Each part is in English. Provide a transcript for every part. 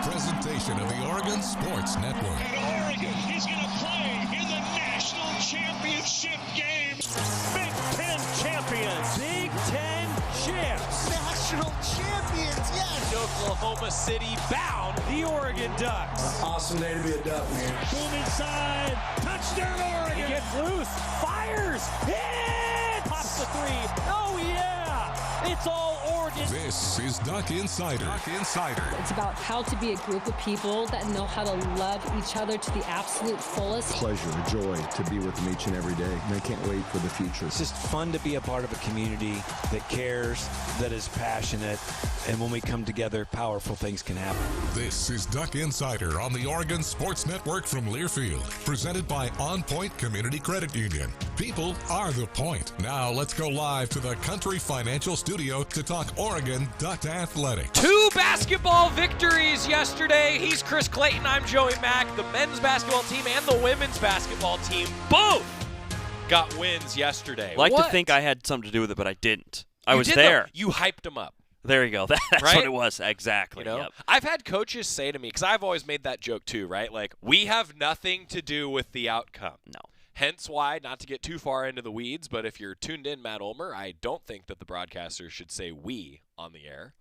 presentation of the Oregon Sports Network. And Oregon is going to play in the national championship game. Big Ten champions. Big Ten champs. National champions, yes. Oklahoma City bound the Oregon Ducks. Awesome day to be a Duck, man. Boom inside. Touchdown, Oregon. He gets loose. Fires. Hit. Pops the three. Oh, yeah. It's all Oregon. This is Duck Insider. It's about how to be a group of people that know how to love each other to the absolute fullest. Pleasure, a joy to be with them each and every day. And I can't wait for the future. It's just fun to be a part of a community that cares, that is passionate, and when we come together, powerful things can happen. This is Duck Insider on the Oregon Sports Network from Learfield, presented by OnPoint Community Credit Union. People are the point. Now let's go live to the Country Financial Studio to talk Oregon Duck Athletics. 2 basketball victories yesterday. He's Chris Clayton. I'm Joey Mack. The men's basketball team and the women's basketball team both got wins yesterday. Like to think I had something to do with it, but I didn't. I was did there. Though. You hyped them up. There you go. That's right? what it was. Exactly. You know? Yep. I've had coaches say to me, because I've always made that joke too, right? Like, we have nothing to do with the outcome. No. Hence why, not to get too far into the weeds, but if you're tuned in, Matt Ulmer, I don't think that the broadcasters should say we on the air.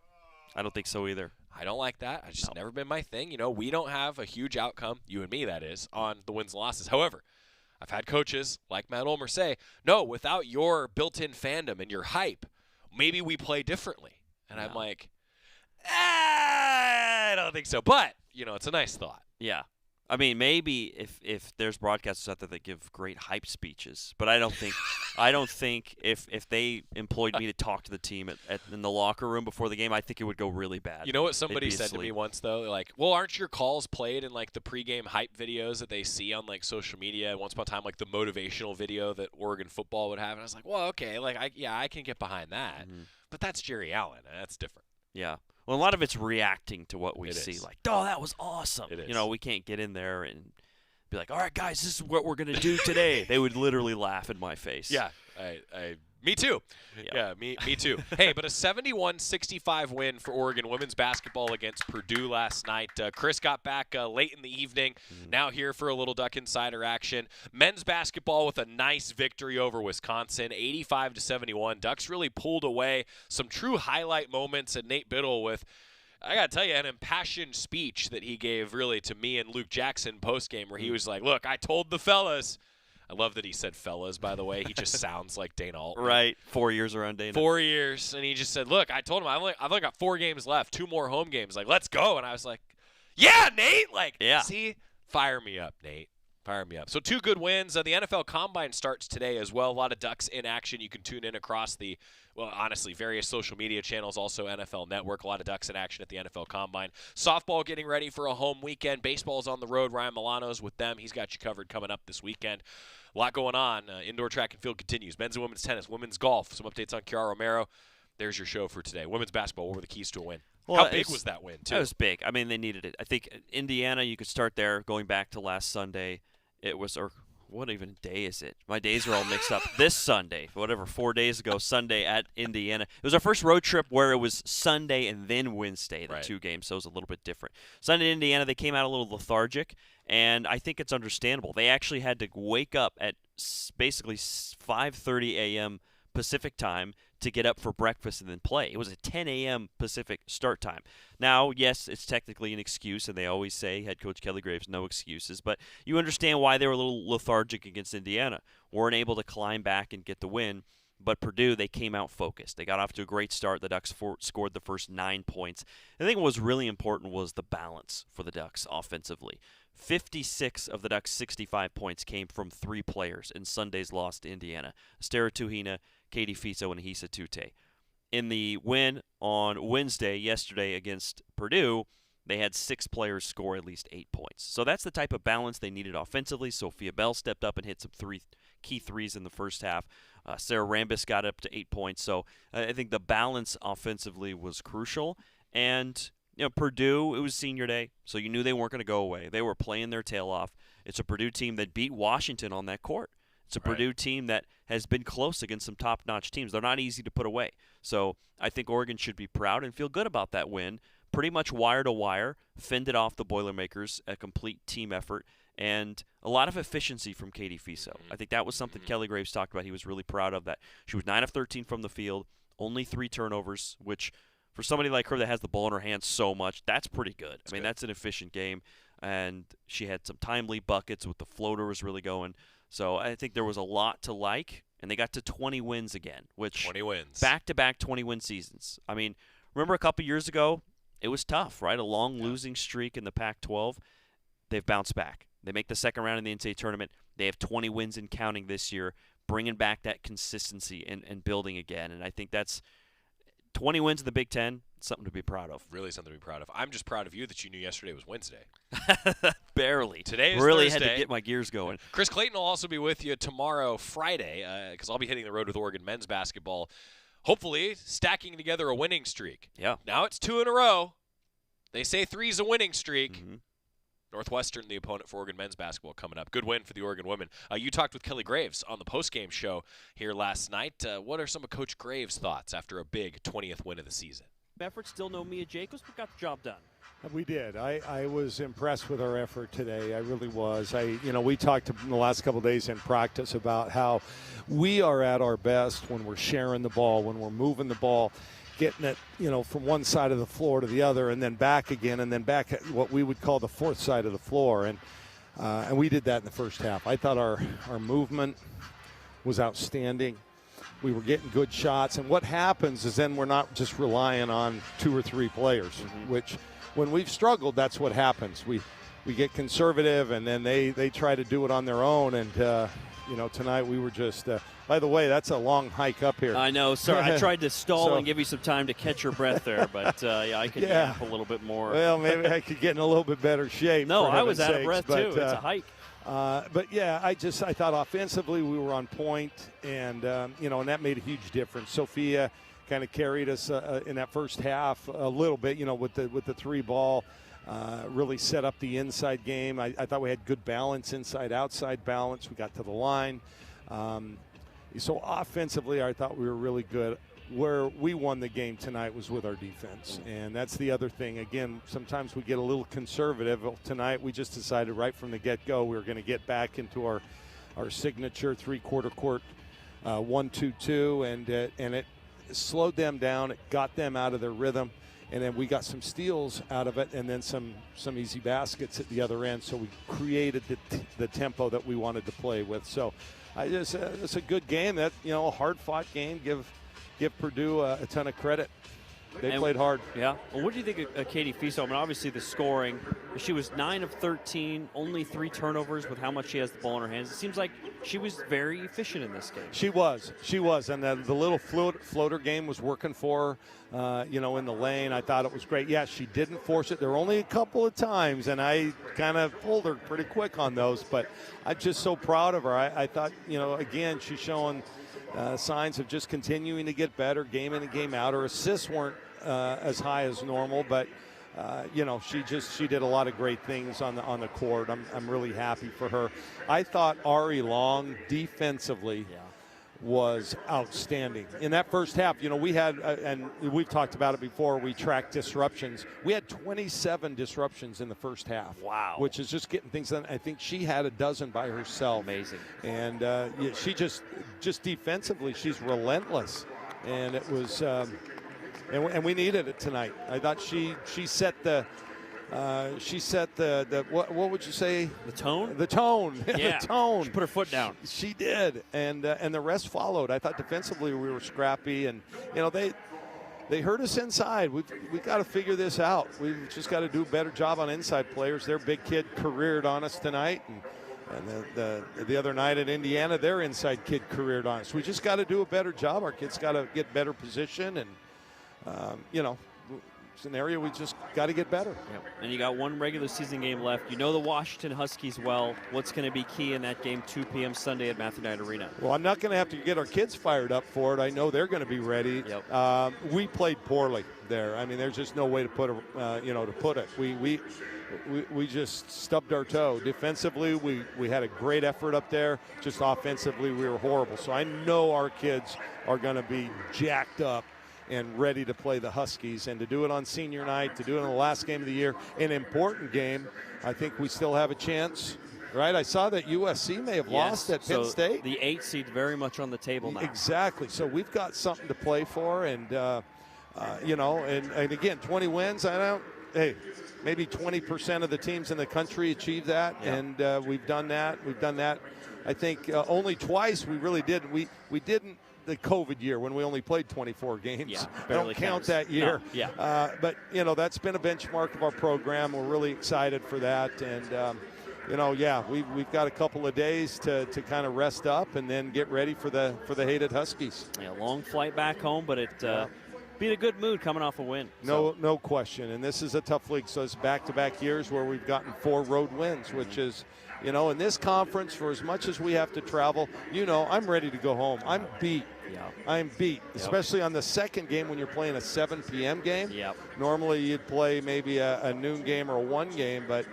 I don't think so either. I don't like that. It's just never been my thing. You know, we don't have a huge outcome, you and me that is, on the wins and losses. However, I've had coaches like Matt Ulmer say, no, without your built-in fandom and your hype, maybe we play differently. And I'm like, I don't think so. But, you know, it's a nice thought. Yeah. I mean, maybe if there's broadcasters out there that give great hype speeches, but I don't think if they employed me to talk to the team in the locker room before the game, I think it would go really bad. You know what somebody said to me once, though? They're like, well, aren't your calls played in, like, the pregame hype videos that they see on, like, social media? And once upon a time, like, the motivational video that Oregon football would have. And I was like, well, okay, like, I can get behind that. Mm-hmm. But that's Jerry Allen, and that's different. Yeah. Well, a lot of it's reacting to what we It see. is. Like, oh, that was awesome. It is. You know, we can't get in there and be like, all right, guys, this is what we're going to do today. They would literally laugh in my face. Yeah, me too. Yeah, me too. Hey, but a 71-65 win for Oregon women's basketball against Purdue last night. Chris got back late in the evening, now here for a little Duck Insider action. Men's basketball with a nice victory over Wisconsin, 85-71. Ducks really pulled away. Some true highlight moments, and Nate Biddle with, I got to tell you, an impassioned speech that he gave really to me and Luke Jackson postgame where he was like, look, I told the fellas. I love that he said fellas, by the way. He just sounds like Dana Altman. Right. 4 years around Dana. 4 years. And he just said, look, I told him I've only got 4 games left, 2 more home games. Like, let's go. And I was like, yeah, Nate. Like, see, fire me up, Nate. Fire me up. So 2 good wins. The NFL Combine starts today as well. A lot of Ducks in action. You can tune in across the, well, honestly, various social media channels, also NFL Network. A lot of Ducks in action at the NFL Combine. Softball getting ready for a home weekend. Baseball's on the road. Ryan Milano's with them. He's got you covered coming up this weekend. A lot going on. Indoor track and field continues. Men's and women's tennis, women's golf. Some updates on Kiara Romero. There's your show for today. Women's basketball, what were the keys to a win? Well, how big was that win, too? It was big. I mean, they needed it. I think Indiana, you could start there, going back to last Sunday. It was, or what even day is it? My days are all mixed up. This Sunday, 4 days ago, Sunday at Indiana. It was our first road trip where it was Sunday and then Wednesday, the 2 games, so it was a little bit different. Sunday in Indiana, they came out a little lethargic, and I think it's understandable. They actually had to wake up at basically 5:30 a.m. Pacific time to get up for breakfast and then play. It was a 10 a.m. Pacific start time. Now, yes, it's technically an excuse, and they always say, head coach Kelly Graves, no excuses, but you understand why they were a little lethargic against Indiana. Weren't able to climb back and get the win, but Purdue, they came out focused. They got off to a great start. The Ducks scored the first 9 points. I think what was really important was the balance for the Ducks offensively. 56 of the Ducks' 65 points came from 3 players in Sunday's loss to Indiana. Estera Tuhina, Katie Fiso, and Hisa Tute. In the win on Wednesday, yesterday against Purdue, they had 6 players score at least 8 points. So that's the type of balance they needed offensively. Sophia Bell stepped up and hit some key threes in the first half. Sarah Rambis got up to 8 points. So I think the balance offensively was crucial. And Purdue, it was senior day, so you knew they weren't going to go away. They were playing their tail off. It's a Purdue team that beat Washington on that court. It's a Purdue team that has been close against some top-notch teams. They're not easy to put away. So I think Oregon should be proud and feel good about that win. pretty much wire to wire, fended off the Boilermakers, a complete team effort, and a lot of efficiency from Katie Fiso. I think that was something Kelly Graves talked about. He was really proud of that. She was 9 of 13 from the field, only 3 turnovers, which for somebody like her that has the ball in her hands so much, that's pretty good. I mean, that's an efficient game. And she had some timely buckets with the floater was really going. So I think there was a lot to like. And they got to 20 wins again, which 20 wins. Back-to-back 20-win seasons. I mean, remember a couple years ago, it was tough, right? A long losing streak in the Pac-12. They've bounced back. They make the second round in the NCAA tournament. They have 20 wins and counting this year, bringing back that consistency and building again. And I think that's 20 wins in the Big Ten, something to be proud of. Really something to be proud of. I'm just proud of you that you knew yesterday was Wednesday. Barely. Today is really Thursday. Had to get my gears going. Chris Clayton will also be with you tomorrow, Friday, because I'll be hitting the road with Oregon men's basketball, hopefully stacking together a winning streak. Yeah. Now it's 2 in a row. They say 3's a winning streak. Northwestern, the opponent for Oregon men's basketball, coming up. Good win for the Oregon women. You talked with Kelly Graves on the postgame show here last night. What are some of Coach Graves' thoughts after a big 20th win of the season? Effort, still no Mia Jacobs, but got the job done. We did. I was impressed with our effort today. I really was. We talked in the last couple of days in practice about how we are at our best when we're sharing the ball, when we're moving the ball, getting it, from one side of the floor to the other, and then back again, and then back at what we would call the fourth side of the floor. And we did that in the first half. I thought our movement was outstanding. We were getting good shots. And what happens is then we're not just relying on 2 or 3 players, which when we've struggled, that's what happens. We get conservative, and then they try to do it on their own. And, tonight we were just by the way, that's a long hike up here. I know. Sorry, I tried to stall and give you some time to catch your breath there, but I could nap a little bit more. Well, maybe I could get in a little bit better shape. No, I was out of breath too. It's a hike. But yeah, I thought offensively we were on point, and and that made a huge difference. Sophia kind of carried us in that first half a little bit, with the 3 ball. Really set up the inside game. I thought we had good balance, inside-outside balance. We got to the line. So offensively, I thought we were really good. Where we won the game tonight was with our defense. And that's the other thing. Again, sometimes we get a little conservative. Tonight, we just decided right from the get-go we were going to get back into our signature three-quarter court 1-2-2, and it slowed them down. It got them out of their rhythm. And then we got some steals out of it, and then some easy baskets at the other end. So we created the tempo that we wanted to play with. So it's a good game. That a hard-fought game. Give Purdue a ton of credit. They played hard. Yeah. Well, what do you think of Katie Fiso? I mean, obviously the scoring. She was 9 of 13, only 3 turnovers with how much she has the ball in her hands. It seems like she was very efficient in this game. She was. And the little floater game was working for her, in the lane. I thought it was great. Yeah, she didn't force it. There were only a couple of times, and I kind of pulled her pretty quick on those. But I'm just so proud of her. I thought, again, she's showing signs of just continuing to get better game in and game out. Her assists weren't as high as normal, but she did a lot of great things on the court. I'm really happy for her. I thought Ari Long defensively was outstanding in that first half. We had and we've talked about it before. We tracked disruptions. We had 27 disruptions in the first half. Wow, which is just getting things done. I think she had a dozen by herself. Amazing. And she just defensively, she's relentless, and it was. And we needed it tonight. I thought she set the what would you say? The tone? The tone. Yeah. The tone. She put her foot down. She did. And the rest followed. I thought defensively we were scrappy, and they hurt us inside. We've got to figure this out. We've just got to do a better job on inside players. Their big kid careered on us tonight, and the other night at Indiana, their inside kid careered on us. We just got to do a better job. Our kids got to get better position, and it's an area we just got to get better. Yep. And you got one regular season game left. You know the Washington Huskies well. What's going to be key in that game, 2 p.m. Sunday at Matthew Knight Arena? Well, I'm not going to have to get our kids fired up for it. I know they're going to be ready. Yep. We played poorly there. I mean, there's just no way to put it. We just stubbed our toe. Defensively, we had a great effort up there. Just offensively, we were horrible. So I know our kids are going to be jacked up and ready to play the Huskies. And to do it on senior night, to do it on the last game of the year, an important game, I think we still have a chance. Right, I saw that USC may have lost at Penn State. The 8 seed very much on the table now. Exactly. So we've got something to play for, and and again, 20 wins. Hey, maybe 20% of the teams in the country achieve that, and we've done that. I think only twice we really did. We didn't the COVID year when we only played 24 games. Yeah, I don't count that year. No, yeah. But that's been a benchmark of our program. We're really excited for that, and. We've got a couple of days to kind of rest up and then get ready for the hated Huskies. Yeah, long flight back home, but be in a good mood coming off a win. No question. And this is a tough league, so it's back-to-back years where we've gotten 4 road wins, which is, in this conference, for as much as we have to travel, I'm ready to go home. I'm beat. Yeah. I'm beat, especially on the second game when you're playing a 7 p.m. game. Yep. Normally you'd play maybe a noon game or a 1 game, but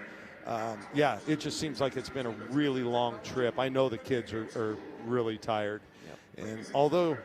it just seems like it's been a really long trip. I know the kids are really tired. Yep. And although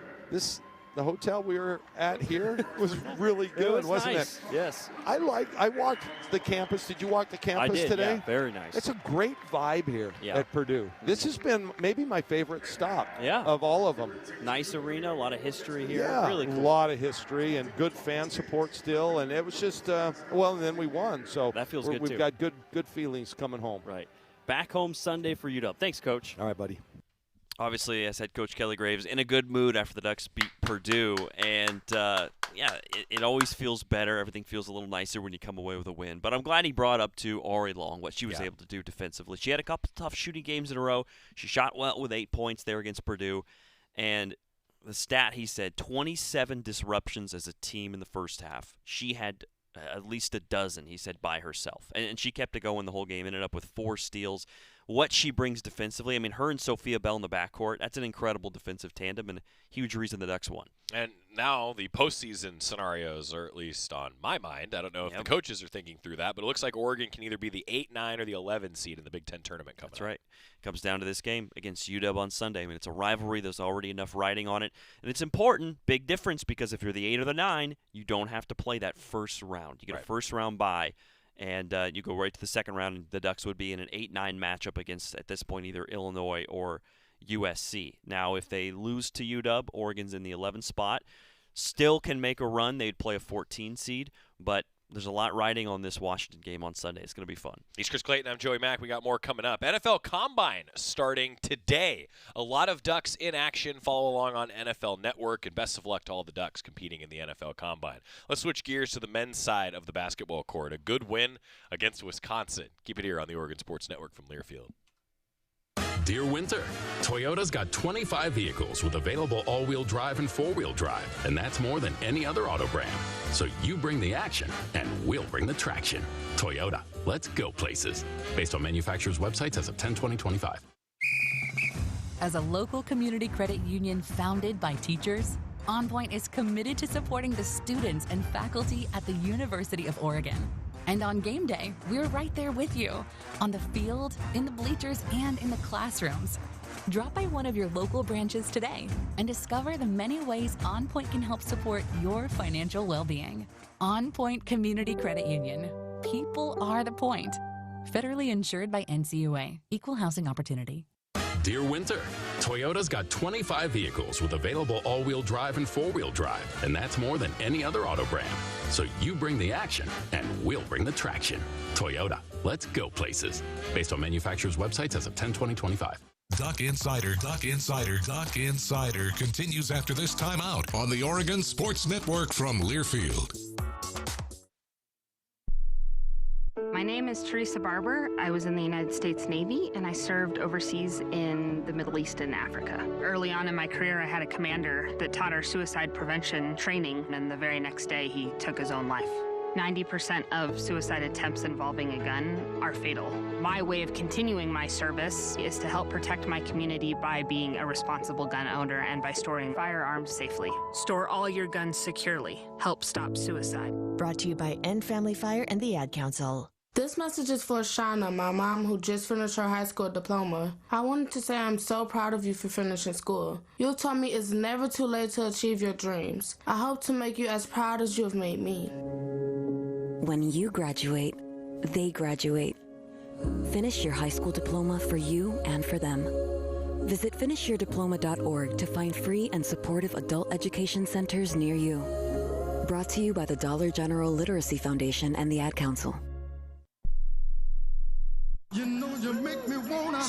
the hotel we were at here was really good, wasn't nice. it? Yes. I walked the campus. Did you walk the campus I did, today? Yeah, very nice. It's a great vibe here at Purdue. This has been maybe my favorite stop of all of them. Nice arena, a lot of history here. Yeah, really cool. A lot of history and good fan support still. And it was just, and then we won. So that feels good, we've too. got good feelings coming home. Right. Back home Sunday for UW. Thanks, Coach. All right, buddy. Obviously, as head coach Kelly Graves, in a good mood after the Ducks beat Purdue. And, it always feels better. Everything feels a little nicer when you come away with a win. But I'm glad he brought up to Ari Long what she was able to do defensively. She had a couple tough shooting games in a row. She shot well with 8 points there against Purdue. And the stat, he said, 27 disruptions as a team in the first half. She had at least a dozen, he said, by herself. And she kept it going the whole game, ended up with 4 steals. What she brings defensively, I mean, her and Sophia Bell in the backcourt, that's an incredible defensive tandem and a huge reason the Ducks won. And now the postseason scenarios are at least on my mind. I don't know if the coaches are thinking through that, but it looks like Oregon can either be the 8, 9, or the 11 seed in the Big Ten tournament coming up. That's right. It comes down to this game against UW on Sunday. I mean, it's a rivalry. There's already enough riding on it. And it's important, big difference, because if you're the 8 or the 9, you don't have to play that first round. You get a first round bye. And you go right to the second round, and the Ducks would be in an 8-9 matchup against, at this point, either Illinois or USC. Now, if they lose to UW, Oregon's in the 11th spot. Still can make a run. They'd play a 14 seed, but there's a lot riding on this Washington game on Sunday. It's going to be fun. He's Chris Clayton. I'm Joey Mack. We got more coming up. NFL Combine starting today. A lot of Ducks in action. Follow along on NFL Network, and best of luck to all the Ducks competing in the NFL Combine. Let's switch gears to the men's side of the basketball court. A good win against Wisconsin. Keep it here on the Oregon Sports Network from Learfield. Dear Winter, Toyota's got 25 vehicles with available all-wheel drive and four-wheel drive, and that's more than any other auto brand. So you bring the action, and we'll bring the traction. Toyota, let's go places. Based on manufacturer's websites as of 10/20/25. As a local community credit union founded by teachers, OnPoint is committed to supporting the students and faculty at the University of Oregon. And on game day, we're right there with you, on the field, in the bleachers, and in the classrooms. Drop by one of your local branches today and discover the many ways OnPoint can help support your financial well-being. OnPoint Community Credit Union. People are the point. Federally insured by NCUA. Equal housing opportunity. Dear Winter, Toyota's got 25 vehicles with available all-wheel drive and four-wheel drive, and that's more than any other auto brand. So you bring the action, and we'll bring the traction. Toyota, let's go places. Based on manufacturer's websites as of 10/20/25. Duck Insider continues after this timeout on the Oregon Sports Network from Learfield. My name is Teresa Barber. I was in the United States Navy, and I served overseas in the Middle East and Africa. Early on in my career, I had a commander that taught our suicide prevention training, and the very next day, he took his own life. 90% of suicide attempts involving a gun are fatal. My way of continuing my service is to help protect my community by being a responsible gun owner and by storing firearms safely. Store all your guns securely. Help stop suicide. Brought to you by End Family Fire and the Ad Council. This message is for Shauna, my mom, who just finished her high school diploma. I wanted to say I'm so proud of you for finishing school. You told me it's never too late to achieve your dreams. I hope to make you as proud as you have made me. When you graduate, they graduate. Finish your high school diploma for you and for them. Visit finishyourdiploma.org to find free and supportive adult education centers near you. Brought to you by the Dollar General Literacy Foundation and the Ad Council. You know you make me wanna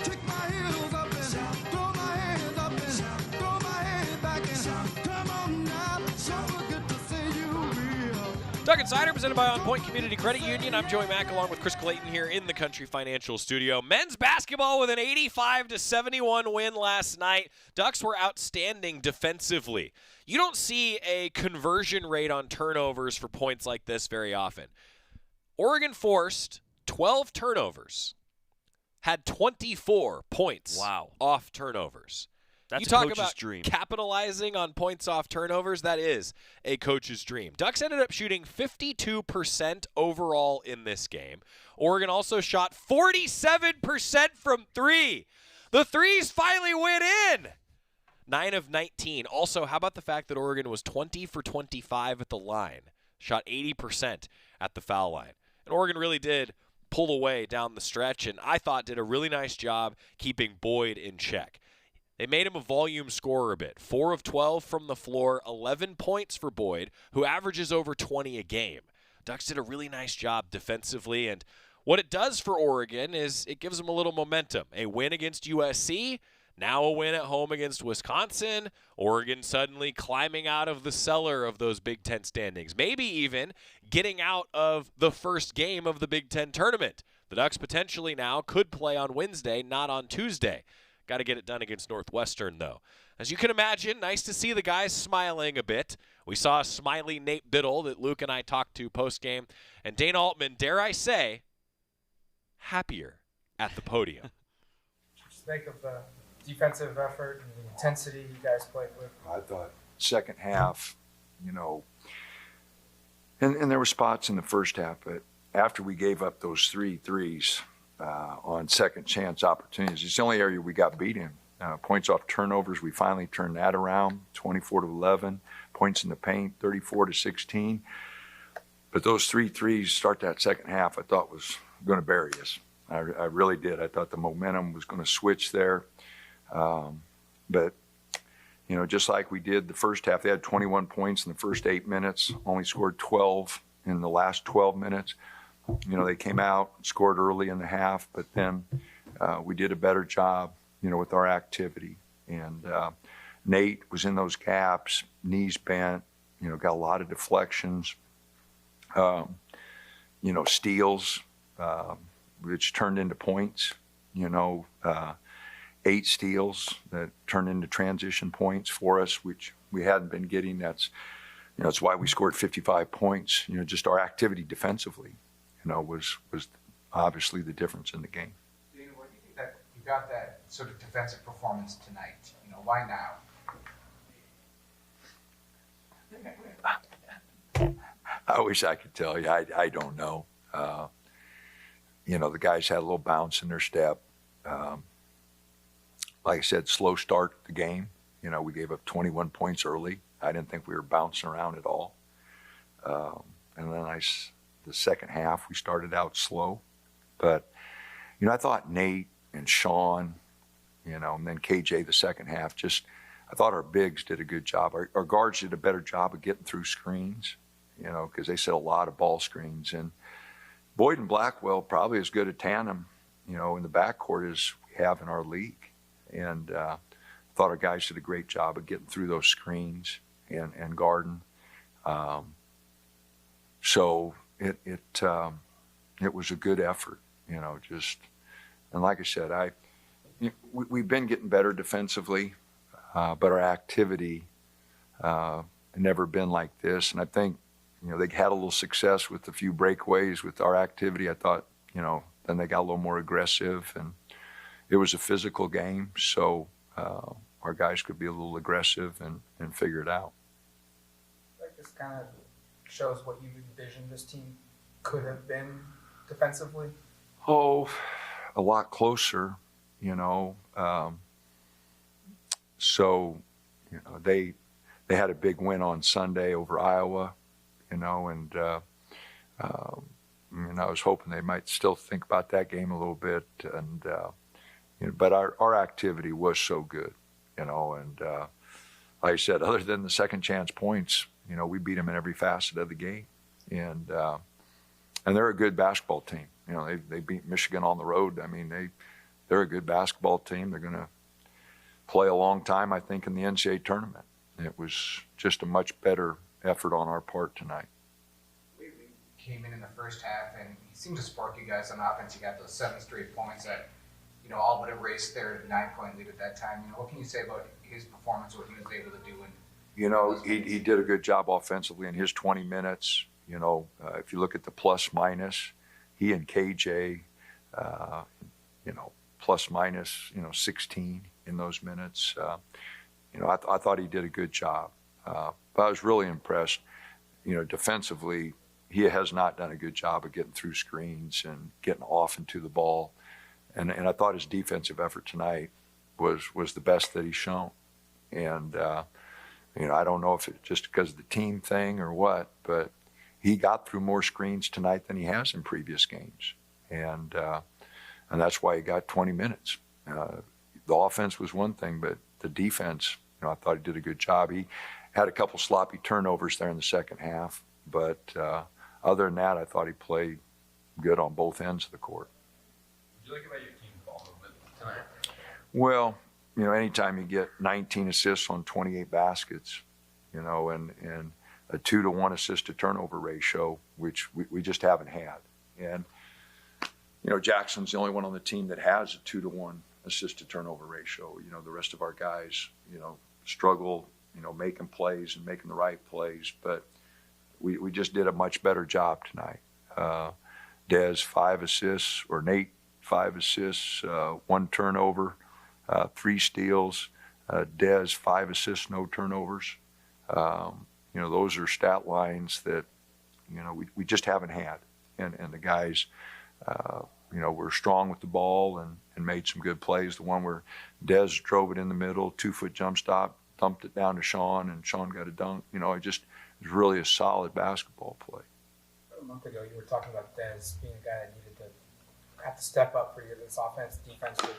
kick my heels up and throw my hands up and throw my head back and come on now. So good to see you real. Duck Insider presented by OnPoint Community Credit Union. I'm Joey Mack along with Chris Clayton here in the Country Financial Studio. Men's basketball with an 85-71 win last night. Ducks were outstanding defensively. You don't see a conversion rate on turnovers for points like this very often. Oregon forced 12 turnovers, had 24 points off turnovers. That's you talk a coach's about dream. Capitalizing on points off turnovers, that is a coach's dream. Ducks ended up shooting 52% overall in this game. Oregon also shot 47% from three. The threes finally went in. 9 of 19. Also, how about the fact that Oregon was 20 for 25 at the line, shot 80% at the foul line. And Oregon really did pull away down the stretch, and I thought did a really nice job keeping Boyd in check. They made him a volume scorer a bit. 4 of 12 from the floor, 11 points for Boyd, who averages over 20 a game. Ducks did a really nice job defensively, and what it does for Oregon is it gives them a little momentum. A win against USC, now a win at home against Wisconsin. Oregon suddenly climbing out of the cellar of those Big Ten standings. Maybe even getting out of the first game of the Big Ten tournament. The Ducks potentially now could play on Wednesday, not on Tuesday. Got to get it done against Northwestern, though. As you can imagine, nice to see the guys smiling a bit. We saw a smiley Nate Biddle that Luke and I talked to post-game. And Dana Altman, dare I say, happier at the podium. Just think of the defensive effort and the intensity you guys played with. I thought second half, and there were spots in the first half, but after we gave up those 3 threes on second chance opportunities, it's the only area we got beat in. Points off turnovers, we finally turned that around, 24-11. Points in the paint, 34-16. But those 3 threes start that second half, I thought was going to bury us. I really did. I thought the momentum was going to switch there. But, just like we did the first half, they had 21 points in the first 8 minutes, only scored 12 in the last 12 minutes. They came out, scored early in the half, but then we did a better job, with our activity. And Nate was in those gaps, knees bent, got a lot of deflections, steals, which turned into points, 8 steals that turned into transition points for us, which we hadn't been getting. That's why we scored 55 points. Just our activity defensively, was obviously the difference in the game. Dana, why do you think that you got that sort of defensive performance tonight? Why now? I wish I could tell you. I don't know. The guys had a little bounce in their step. Like I said, slow start to the game. We gave up 21 points early. I didn't think we were bouncing around at all. And then the second half, we started out slow. But, I thought Nate and Sean, and then KJ the second half, I thought our bigs did a good job. Our guards did a better job of getting through screens, because they set a lot of ball screens. And Boyd and Blackwell probably as good a tandem, in the backcourt as we have in our league. And I thought our guys did a great job of getting through those screens and guarding. So it was a good effort, and like I said, we've been getting better defensively, but our activity never been like this. And I think, they had a little success with a few breakaways with our activity. I thought, then they got a little more aggressive, and it was a physical game, so our guys could be a little aggressive and figure it out. Like this kind of shows what you envisioned this team could have been defensively? Oh, a lot closer, you know. So, you know, they had a big win on Sunday over Iowa, you know, and I was hoping they might still think about that game a little bit. And you know, but our activity was so good, you know, and like I said, other than the second chance points, you know, we beat them in every facet of the game, and they're a good basketball team. You know, they beat Michigan on the road. I mean, they're a good basketball team. They're going to play a long time, I think, in the NCAA tournament. It was just a much better effort on our part tonight. We came in the first half, and he seemed to spark you guys on offense. You got those 7 straight points that, you know, all but erased their 9-point lead at that time. You know, what can you say about his performance, what he was able to do? You know, he did a good job offensively in his 20 minutes. You know, if you look at the plus minus, he and KJ, you know, plus minus, you know, 16 in those minutes. You know, I thought he did a good job. But I was really impressed. You know, defensively, he has not done a good job of getting through screens and getting off into the ball. And I thought his defensive effort tonight was the best that he's shown. And, you know, I don't know if it's just because of the team thing or what, but he got through more screens tonight than he has in previous games. And that's why he got 20 minutes. The offense was one thing, but the defense, you know, I thought he did a good job. He had a couple sloppy turnovers there in the second half, but other than that, I thought he played good on both ends of the court. What did you like about your team ball movement tonight? Well, you know, anytime you get 19 assists on 28 baskets, you know, and a 2-to-1 assist to turnover ratio, which we just haven't had. And, you know, Jackson's the only one on the team that has a 2-to-1 assist to turnover ratio. You know, the rest of our guys, you know, struggle, you know, making plays and making the right plays, but we just did a much better job tonight. Des, 5 assists, or Nate, 5 assists, 1 turnover, 3 steals. Des, 5 assists, no turnovers. You know, those are stat lines that, you know, we just haven't had. And the guys, you know, were strong with the ball and made some good plays. The one where Des drove it in the middle, 2-foot jump stop, thumped it down to Sean, and Sean got a dunk. You know, it was really a solid basketball play. A month ago, you were talking about Des being a guy that needed to have to step up for this offense, defense, to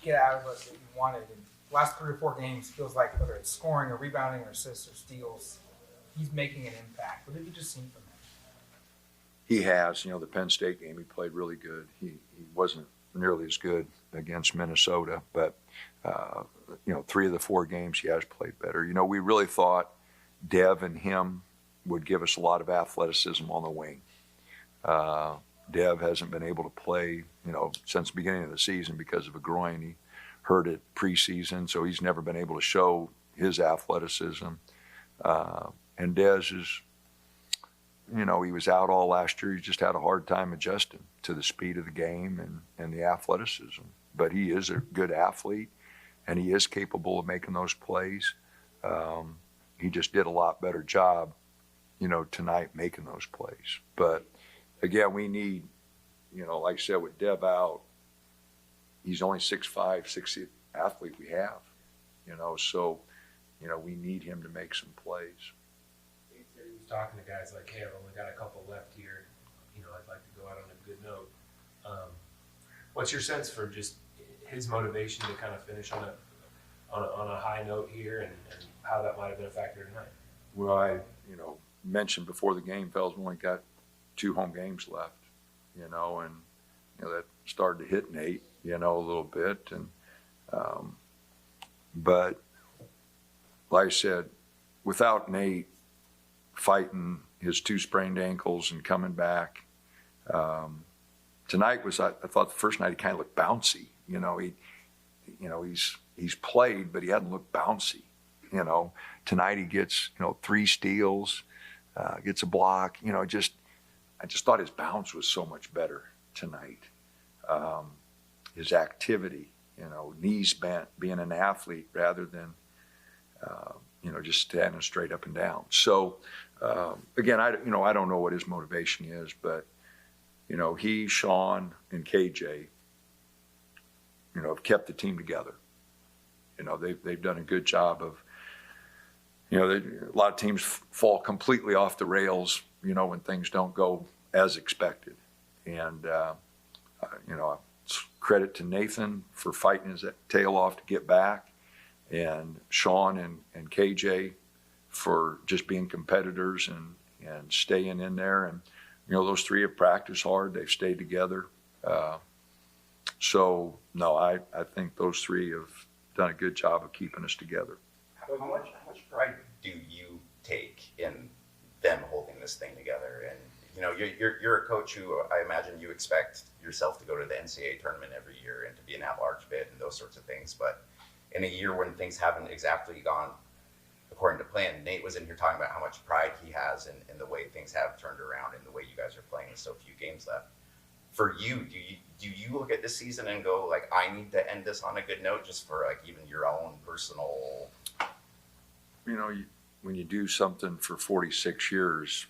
get out of us that you wanted. And the last 3 or 4 games feels like, whether it's scoring or rebounding or assists or steals, he's making an impact. What have you just seen from him? He has. You know, the Penn State game, he played really good. He wasn't nearly as good against Minnesota, but, you know, 3 of the 4 games he has played better. You know, we really thought Dev and him would give us a lot of athleticism on the wing. Dev hasn't been able to play, you know, since the beginning of the season because of a groin. He hurt it preseason, so he's never been able to show his athleticism. And Dez is, you know, he was out all last year. He just had a hard time adjusting to the speed of the game and the athleticism. But he is a good athlete, and he is capable of making those plays. He just did a lot better job, you know, tonight making those plays. But, again, we need, you know, like I said, with Dev out, he's only 6'5", 6'8" athlete we have, you know. So, you know, we need him to make some plays. He was talking to guys like, hey, I've only got a couple left here. You know, I'd like to go out on a good note. What's your sense for just his motivation to kind of finish on a high note here, and how that might have been a factor tonight? Well, I, you know, mentioned before the game, fellas, we only got 2 home games left, you know, and, you know, that started to hit Nate, you know, a little bit. And, but like I said, without Nate fighting his 2 sprained ankles and coming back, tonight was, I thought the first night he kind of looked bouncy. You know, he's played, but he hadn't looked bouncy. You know, tonight he gets, you know, 3 steals, gets a block. You know, I just thought his bounce was so much better tonight. His activity, you know, knees bent, being an athlete rather than, just standing straight up and down. So, again, I don't know what his motivation is, but, he, Sean, and KJ, have kept the team together. They've done a good job of, a lot of teams fall completely off the rails, when things don't go as expected. And, credit to Nathan for fighting his tail off to get back, and Sean and KJ for just being competitors and staying in there. And, those three have practiced hard. They've stayed together. So, no, I think those three have done a good job of keeping us together. How much pride do you take in them holding this thing together? And, you're a coach who I imagine you expect yourself to go to the NCAA tournament every year and to be an at-large bid and those sorts of things. But in a year when things haven't exactly gone according to plan, Nate was in here talking about how much pride he has in the way things have turned around and the way you guys are playing with so few games left. For you, do you look at this season and go, like, I need to end this on a good note just for, like, even your own personal... when you do something for 46 years,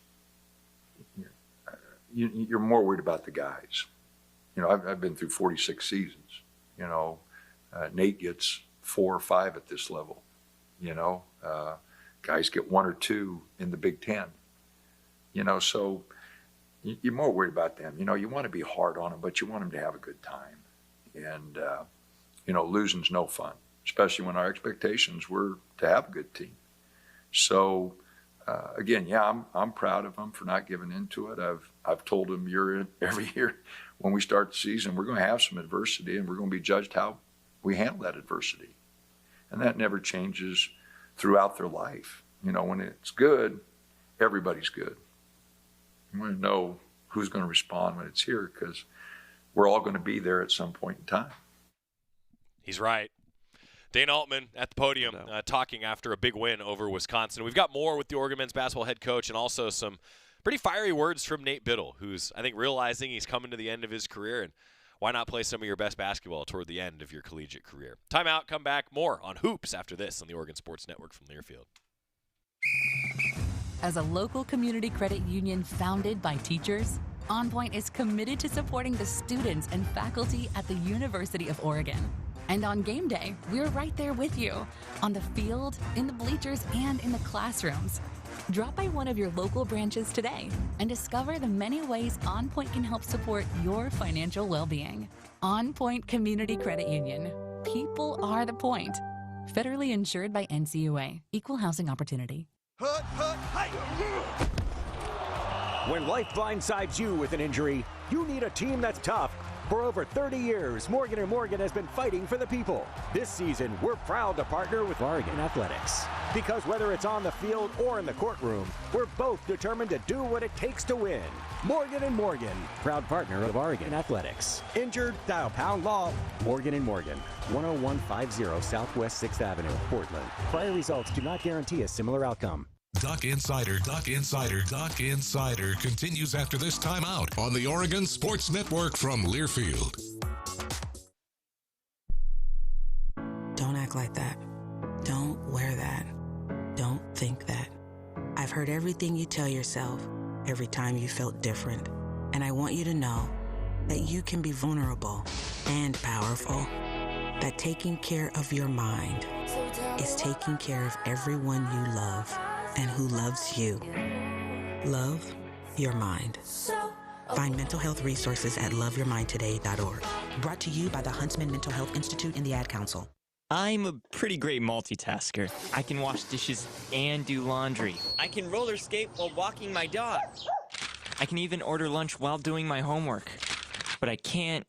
you're more worried about the guys. I've been through 46 seasons. Nate gets 4 or 5 at this level. Guys get 1 or 2 in the Big Ten. So you're more worried about them. You want to be hard on them, but you want them to have a good time. And, losing's no fun, especially when our expectations were to have a good team. So, again, yeah, I'm proud of them for not giving into it. I've told them every year when we start the season, we're going to have some adversity and we're going to be judged how we handle that adversity. And that never changes throughout their life. When it's good, everybody's good. We want to know who's going to respond when it's here, because we're all going to be there at some point in time. He's right. Dane Altman at the podium talking after a big win over Wisconsin. We've got more with the Oregon men's basketball head coach and also some pretty fiery words from Nate Biddle, who's, I think, realizing he's coming to the end of his career, and why not play some of your best basketball toward the end of your collegiate career? Timeout, come back, more on hoops after this on the Oregon Sports Network from Learfield. As a local community credit union founded by teachers, OnPoint is committed to supporting the students and faculty at the University of Oregon. And on game day, we're right there with you, on the field, in the bleachers, and in the classrooms. Drop by one of your local branches today and discover the many ways OnPoint can help support your financial well-being. OnPoint Community Credit Union. People are the point. Federally insured by NCUA. Equal housing opportunity. When life blindsides you with an injury, you need a team that's tough. For over 30 years, Morgan & Morgan has been fighting for the people. This season, we're proud to partner with Oregon Athletics. Because whether it's on the field or in the courtroom, we're both determined to do what it takes to win. Morgan & Morgan, proud partner of Oregon Athletics. Injured? Dial pound law. Morgan & Morgan, 10150 Southwest 6th Avenue, Portland. Prior results do not guarantee a similar outcome. Duck Insider continues after this timeout on the Oregon Sports Network from Learfield. Don't act like that. Don't wear that. Don't think that. I've heard everything you tell yourself every time you felt different. And I want you to know that you can be vulnerable and powerful. That taking care of your mind is taking care of everyone you love and who loves you. Love your mind. Find mental health resources at loveyourmindtoday.org. Brought to you by the Huntsman Mental Health Institute and the Ad Council. I'm a pretty great multitasker. I can wash dishes and do laundry. I can roller skate while walking my dog. I can even order lunch while doing my homework. But I can't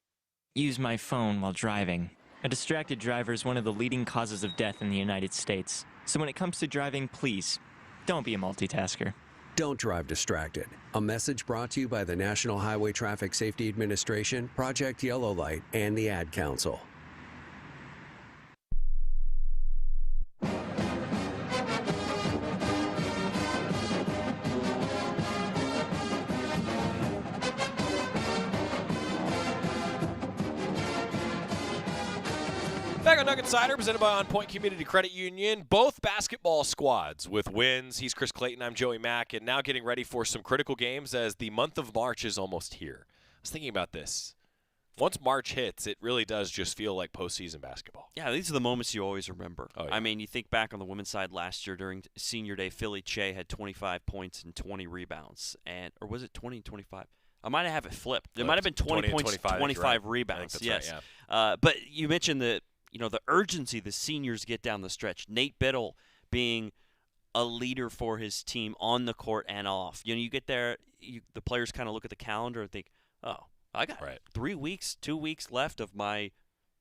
use my phone while driving. A distracted driver is one of the leading causes of death in the United States. So when it comes to driving, please, don't be a multitasker. Don't drive distracted. A message brought to you by the National Highway Traffic Safety Administration, Project Yellow Light, and the Ad Council. Back on Nugget Insider, presented by OnPoint Community Credit Union. Both basketball squads with wins. He's Chris Clayton. I'm Joey Mack. And now getting ready for some critical games as the month of March is almost here. I was thinking about this. Once March hits, it really does just feel like postseason basketball. Yeah, these are the moments you always remember. Oh, yeah. I mean, you think back on the women's side last year during senior day, Philly Che had 25 points and 20 rebounds. Or was it 20 and 25? I might have it flipped. It might have been 20 points, 25 rebounds. Yes. Right, yeah. But you mentioned the urgency the seniors get down the stretch. Nate Biddle being a leader for his team on the court and off. You get there, the players kind of look at the calendar and think, oh, I got 3 weeks, 2 weeks left of my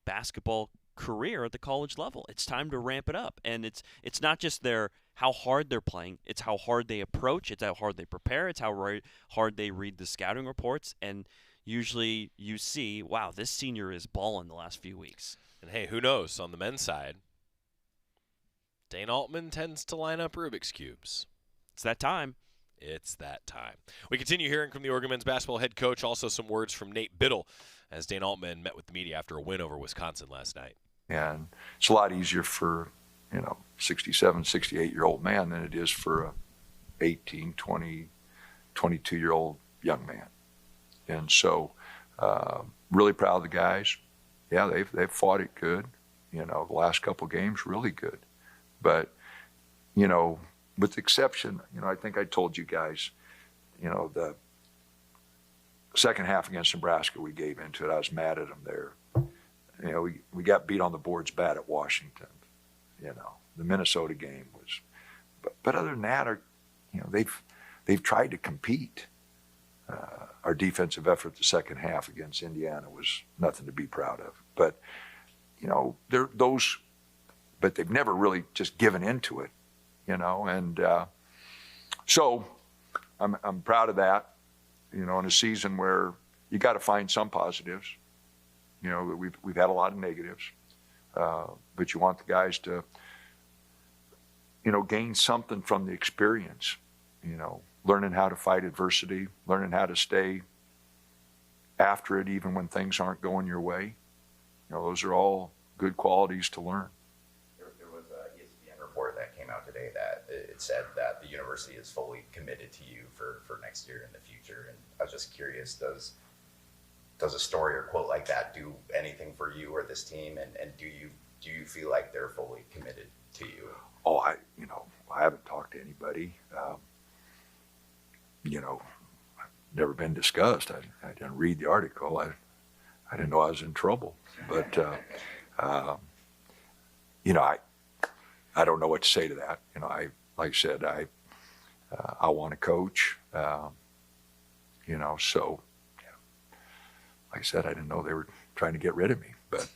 basketball career at the college level. It's time to ramp it up. And it's not just how hard they're playing. It's how hard they approach. It's how hard they prepare. It's how hard they read the scouting reports. And usually you see, wow, this senior is balling the last few weeks. And, hey, who knows? On the men's side, Dane Altman tends to line up Rubik's Cubes. It's that time. It's that time. We continue hearing from the Oregon men's basketball head coach. Also some words from Nate Biddle as Dane Altman met with the media after a win over Wisconsin last night. And it's a lot easier for, 67, 68-year-old man than it is for a 18, 20, 22-year-old young man. And so really proud of the guys. Yeah, they've fought it good. The last couple games, really good. But, with the exception, I think I told you guys, the second half against Nebraska, we gave into it. I was mad at them there. We got beat on the boards bad at Washington. The Minnesota game was, but other than that, they've tried to compete. Our defensive effort the second half against Indiana was nothing to be proud of. But, but they've never really just given into it, and so I'm proud of that, in a season where you got to find some positives. We've had a lot of negatives, but you want the guys to, gain something from the experience, learning how to fight adversity, learning how to stay after it even when things aren't going your way. Those are all good qualities to learn. There was a ESPN report that came out today that it said that the university is fully committed to you for next year and the future. And I was just curious, does a story or quote like that do anything for you or this team? And do you feel like they're fully committed to you? Oh, I haven't talked to anybody. Never been discussed. I didn't read the article. I didn't know I was in trouble. But, I don't know what to say to that. Like I said, I want to coach, so, like I said, I didn't know they were trying to get rid of me. But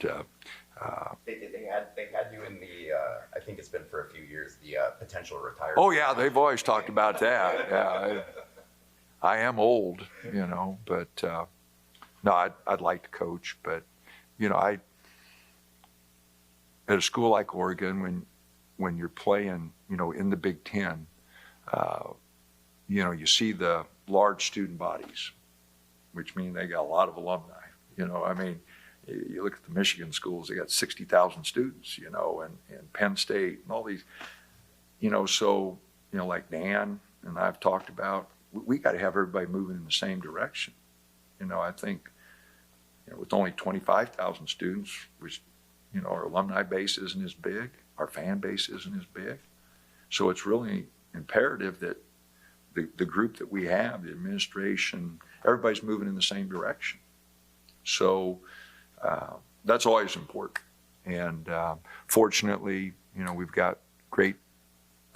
they had you in the, I think it's been for a few years, the potential retirement. Oh, yeah, they've always talked about that. Yeah, I am old, but no, I'd like to coach. But, at a school like Oregon, when you're playing, in the Big Ten, you see the large student bodies, which mean they got a lot of alumni. You look at the Michigan schools, they got 60,000 students, and Penn State and all these, so, like Dan and I've talked about, we got to have everybody moving in the same direction. I think, with only 25,000 students, which, our alumni base isn't as big, our fan base isn't as big. So it's really imperative that the group that we have, the administration, everybody's moving in the same direction. So that's always important. And fortunately, we've got great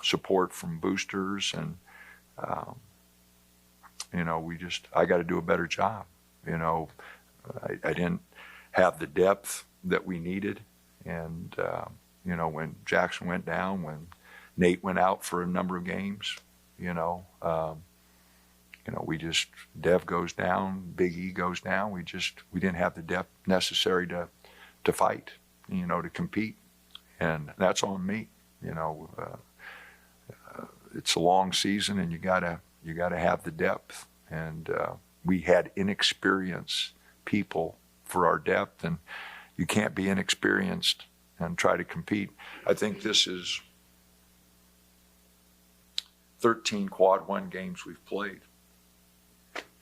support from boosters, and I got to do a better job. I didn't have the depth that we needed, and when Jackson went down, when Nate went out for a number of games, Dev goes down, Big E goes down. We didn't have the depth necessary to fight, to compete, and that's on me. It's a long season, and you gotta have the depth, and we had inexperienced people for our depth, and you can't be inexperienced and try to compete. I think this is 13 quad one games we've played.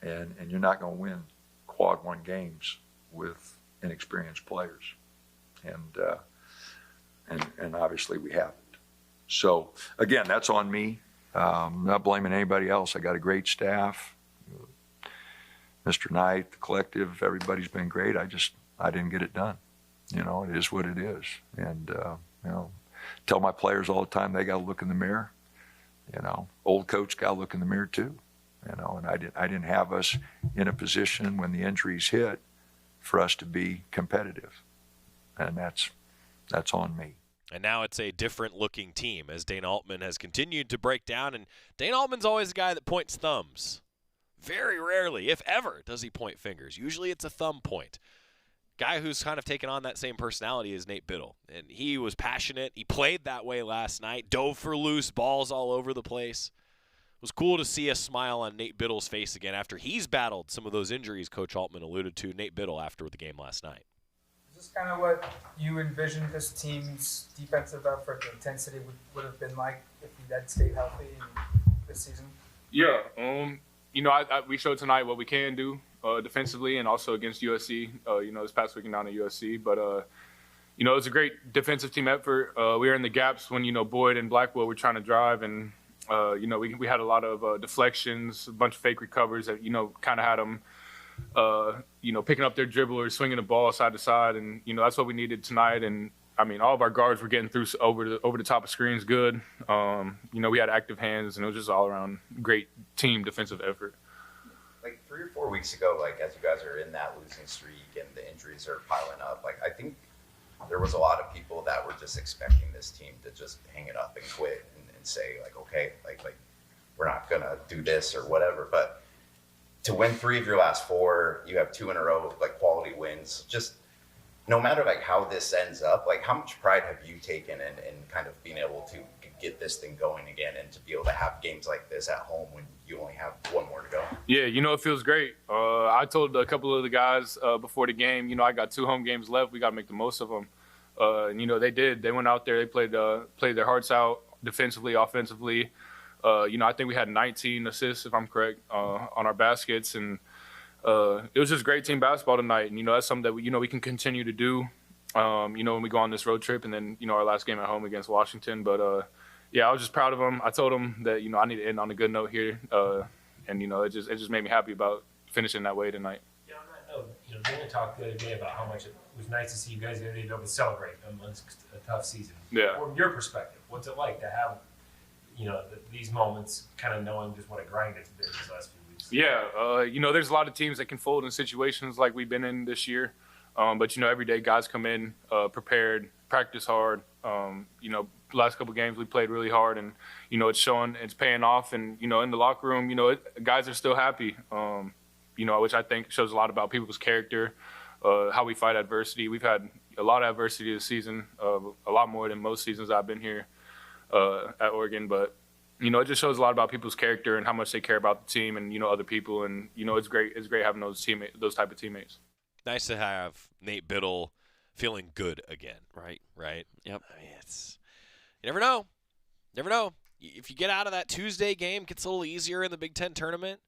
And you're not going to win quad one games with inexperienced players. And obviously we haven't. So, again, that's on me. I'm not blaming anybody else. I got a great staff. Mr. Knight, the collective, everybody's been great. I didn't get it done. You know, it is what it is. And, you know, tell my players all the time they got to look in the mirror. You know, old coach got to look in the mirror too. You know, and I didn't have us in a position when the injuries hit for us to be competitive. And that's on me. And now it's a different-looking team as Dana Altman has continued to break down. And Dana Altman's always a guy that points thumbs. Very rarely, if ever, does he point fingers. Usually it's a thumb point. Guy who's kind of taken on that same personality is Nate Biddle. And he was passionate. He played that way last night. Dove for loose balls all over the place. It was cool to see a smile on Nate Biddle's face again after he's battled some of those injuries Coach Altman alluded to. Nate Biddle after the game last night. Is this kind of what you envisioned this team's defensive effort, the intensity would have been like if you had stayed healthy this season? Yeah. You know, we showed tonight what we can do defensively and also against USC, you know, this past weekend down at USC. But, you know, it was a great defensive team effort. We were in the gaps when, you know, Boyd and Blackwell were trying to drive. And, you know, we had a lot of deflections, a bunch of fake recovers that, you know, kind of had them, you know, picking up their dribblers, swinging the ball side to side. And, you know, that's what we needed tonight. And, I mean, all of our guards were getting through over the top of screens good. You know, we had active hands, and it was just all around great team defensive effort. Like 3 or 4 weeks ago, like as you guys are in that losing streak and the injuries are piling up, like I think there was a lot of people that were just expecting this team to just hang it up and quit and say like, okay, like we're not gonna do this or whatever. But to win 3 of your last 4, you have 2 in a row, like quality wins. Just no matter like how this ends up, like how much pride have you taken in kind of being able to get this thing going again and to be able to have games like this at home when you only have 1 more to go? Yeah, you know, it feels great. I told a couple of the guys before the game, you know, I got 2 home games left. We got to make the most of them. And, you know, they did. They went out there. They played their hearts out defensively, offensively. You know, I think we had 19 assists, if I'm correct, on our baskets. And it was just great team basketball tonight. And, you know, that's something that, we can continue to do, you know, when we go on this road trip and then, you know, our last game at home against Washington. But, yeah, I was just proud of them. I told them that, you know, I need to end on a good note here. And, you know, it just made me happy about finishing that way tonight. Yeah, on that note, you know, Dana talked the other day about how much it was nice to see you guys get able to celebrate amongst a tough season. Yeah. From your perspective, what's it like to have, you know, these moments, kind of knowing just what a grind it's been these last few weeks? Yeah, you know, there's a lot of teams that can fold in situations like we've been in this year. But, you know, every day guys come in prepared, practice hard. You know, last couple games we played really hard and, you know, it's showing, it's paying off. And, you know, in the locker room, you know, guys are still happy, you know, which I think shows a lot about people's character, how we fight adversity. We've had a lot of adversity this season, a lot more than most seasons I've been here at Oregon. But, you know, it just shows a lot about people's character and how much they care about the team and, you know, other people. And, you know, it's great having those type of teammates. Nice to have Nate Biddle feeling good again. Right. Yep. I mean, you never know. Never know. If you get out of that Tuesday game, it gets a little easier in the Big Ten tournament.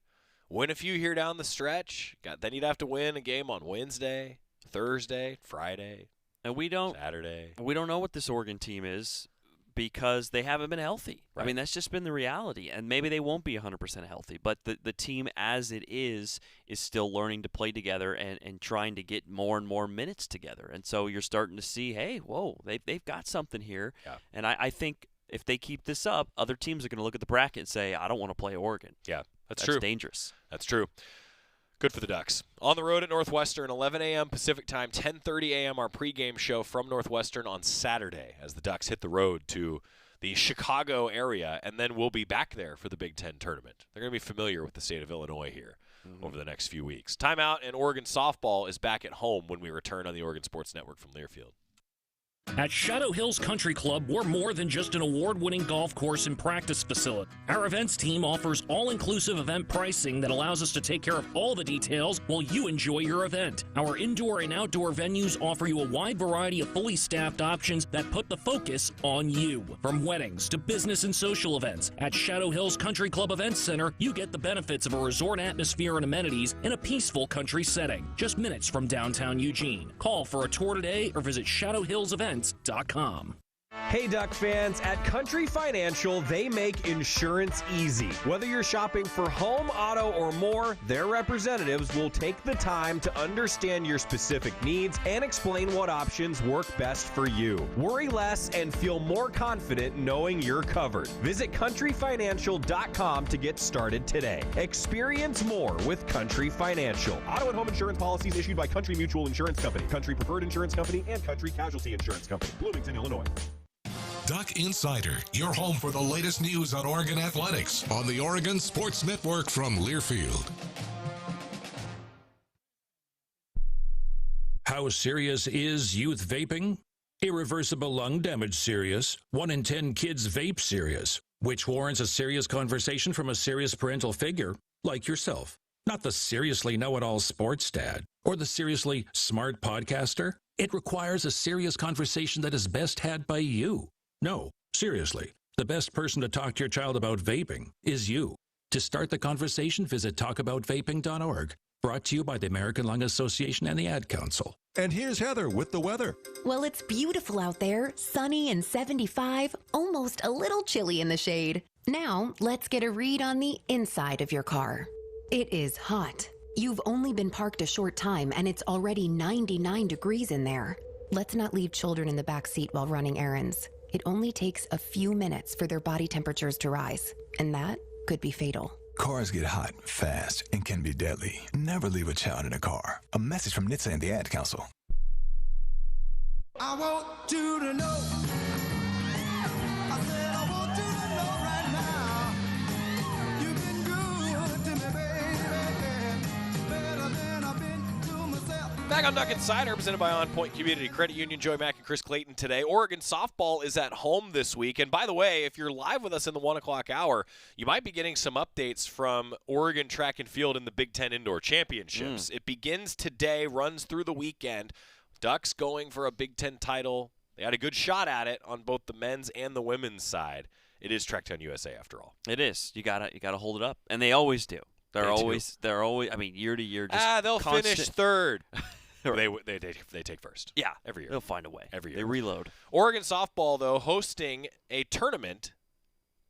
Win a few here down the stretch. Then you'd have to win a game on Wednesday, Thursday, Friday, and Saturday. We don't know what this Oregon team is because they haven't been healthy. Right. I mean, that's just been the reality. And maybe they won't be 100% healthy. But the team as it is still learning to play together and trying to get more and more minutes together. And so you're starting to see, hey, whoa, they've got something here. Yeah. And I think if they keep this up, other teams are going to look at the bracket and say, I don't want to play Oregon. Yeah, that's true. That's dangerous. That's true. Good for the Ducks. On the road at Northwestern, 11 a.m. Pacific time, 10:30 a.m. our pregame show from Northwestern on Saturday as the Ducks hit the road to the Chicago area, and then we'll be back there for the Big Ten tournament. They're going to be familiar with the state of Illinois here over the next few weeks. Timeout, and Oregon softball is back at home when we return on the Oregon Sports Network from Learfield. At Shadow Hills Country Club, we're more than just an award-winning golf course and practice facility. Our events team offers all-inclusive event pricing that allows us to take care of all the details while you enjoy your event. Our indoor and outdoor venues offer you a wide variety of fully staffed options that put the focus on you. From weddings to business and social events, at Shadow Hills Country Club Events Center, you get the benefits of a resort atmosphere and amenities in a peaceful country setting, just minutes from downtown Eugene. Call for a tour today or visit shadowhillsevents.com. Hey Duck fans, at Country Financial, they make insurance easy. Whether you're shopping for home, auto, or more, their representatives will take the time to understand your specific needs and explain what options work best for you. Worry less and feel more confident knowing you're covered. Visit countryfinancial.com to get started today. Experience more with Country Financial. Auto and home insurance policies issued by Country Mutual Insurance Company, Country Preferred Insurance Company, and Country Casualty Insurance Company, Bloomington, Illinois. Duck Insider, your home for the latest news on Oregon athletics on the Oregon Sports Network from Learfield. How serious is youth vaping? Irreversible lung damage serious. 1 in 10 kids vape serious, which warrants a serious conversation from a serious parental figure like yourself. Not the seriously know-it-all sports dad or the seriously smart podcaster. It requires a serious conversation that is best had by you. No, seriously, the best person to talk to your child about vaping is you. To start the conversation, visit talkaboutvaping.org. Brought to you by the American Lung Association and the Ad Council. And here's Heather with the weather. Well, it's beautiful out there, sunny and 75, almost a little chilly in the shade. Now, let's get a read on the inside of your car. It is hot. You've only been parked a short time and it's already 99 degrees in there. Let's not leave children in the back seat while running errands. It only takes a few minutes for their body temperatures to rise, and that could be fatal. Cars get hot, fast, and can be deadly. Never leave a child in a car. A message from NHTSA and the Ad Council. I want you to know. I said I want you to know right now. You've been good to me, baby. Better than I've been to myself. Back on Duck Insider, presented by OnPoint Community Credit Union. Joey Mac and Chris Clayton today. Oregon softball is at home this week. And by the way, if you're live with us in the 1 o'clock hour, you might be getting some updates from Oregon Track and Field in the Big Ten Indoor Championships. It begins today, runs through the weekend. Ducks going for a Big Ten title. They had a good shot at it on both the men's and the women's side. It is Tracktown USA after all. It is. You gotta hold it up, and they always do. They're always. I mean, year to year. Just they'll constant. finish third. They take first. Yeah, every year. They'll find a way. Every year. They reload. Oregon softball, though, hosting a tournament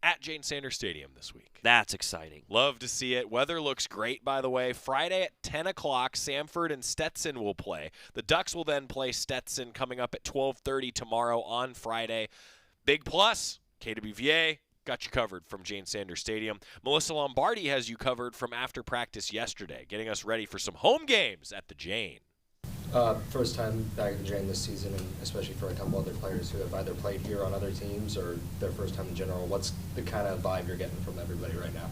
at Jane Sanders Stadium this week. That's exciting. Love to see it. Weather looks great, by the way. Friday at 10 o'clock, Samford and Stetson will play. The Ducks will then play Stetson coming up at 12:30 tomorrow on Friday. Big plus, KWVA got you covered from Jane Sanders Stadium. Melissa Lombardi has you covered from after practice yesterday, getting us ready for some home games at the Jane. First time back in Jane this season, and especially for a couple other players who have either played here on other teams or their first time in general. What's the kind of vibe you're getting from everybody right now?